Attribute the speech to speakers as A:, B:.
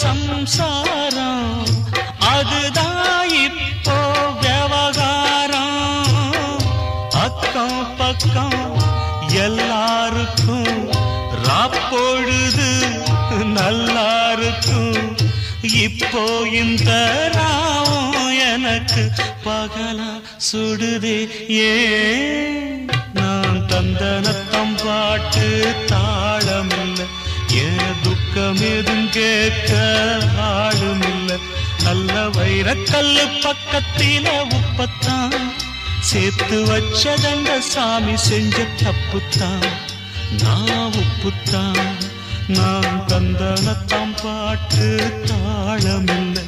A: சம்சாரம் அதுதான் இப்போ விவகாரம். அக்கம் பக்கம் எல்லாருக்கும் ராப்பொழுது நல்லா இருக்கும். இப்போ இந்த ராவும் எனக்கு பகலா சுடுதே. ஏன் நான் தந்தனத்தம் பாட்டு தாளமில்லை, ஏன் துக்கம் எதும் கேட்க ஆளுமில்லை. நல்ல வைரக்கல்லு பக்கத்தில உப்பத்தான் சேர்த்து வச்சதங்க சாமி செஞ்ச தப்புத்தான். நான் உப்புத்தான், நான் தந்தனத்தம் பாட்டு தாளமில்லை.